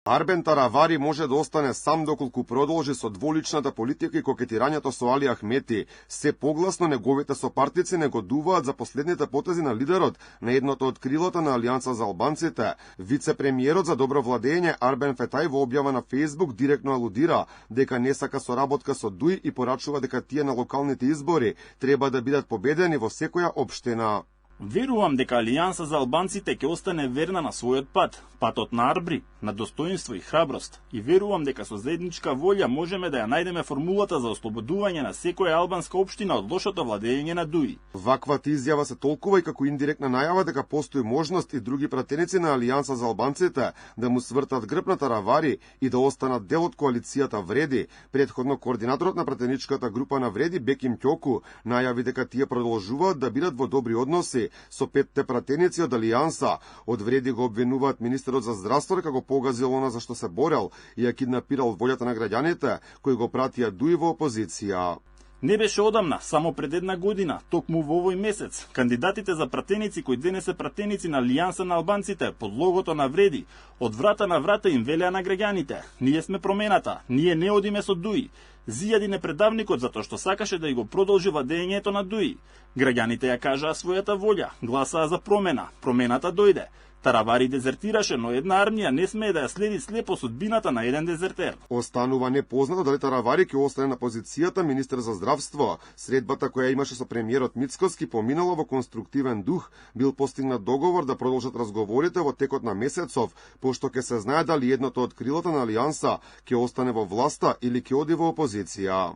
Арбен Таравари може да остане сам доколку продолжи со дволичната политика и кокетирањето со Али Ахмети. Се погласно неговите сопартници негодуваат за последните потези на лидерот на едното од крилата на Алијанса за албанците. Вице-премиерот за добро владење Арбен Фетај во објава на Facebook директно алудира дека не сака соработка со ДУИ и порачува дека тие на локалните избори треба да бидат победени во секоја општина. Верувам дека Алијанса за албанците ќе остане верна на својот пат, патот на арбри, на достоинство и храброст. И верувам дека со заедничка волја можеме да ја најдеме формулата за ослободување на секоја албанска општина од лошото владење на ДУИ. Ваквата изјава се толкува и како индиректна најава дека постои можност и други пратеници на Алијанса за албанците да му свртат грб на Таравари и да останат дел од коалицијата Вреди. Предходно координаторот на пратеничката група на Вреди Беким Ќоку најави дека тие продолжуваат да бидат во добри односи со петте пратеници од Алијанса. Од Вреди го обвинуваат министерот за здравство дека го погазил она за што се борел и ја киднапирал волјата на граѓаните кои го пратија ДУИ во опозиција. Не беше одамна, само пред една година, токму во овој месец, кандидатите за пратеници кои денес се пратеници на Алијанса на албанците под логото на Вреди, од врата на врата им велеа на граѓаните: ние сме промената, ние не одиме со ДУИ. Зијади непредавникот затоа што сакаше да и го продолжи владењето на ДУИ. Граѓаните ја кажаа својата волја, гласаа за промена, промената дојде. Таравари дезертираше, но една армија не смее да ја следи слепо судбината на еден дезертер. Останува непознато дали Таравари ќе остане на позицијата министер за здравство. Средбата која имаше со премиерот Мицкоски поминала во конструктивен дух, бил постигнат договор да продолжат разговорите во текот на месецов, пошто ќе се знае дали едното од крилата на Алијанса ќе остане во власта или ќе оди во опозиција.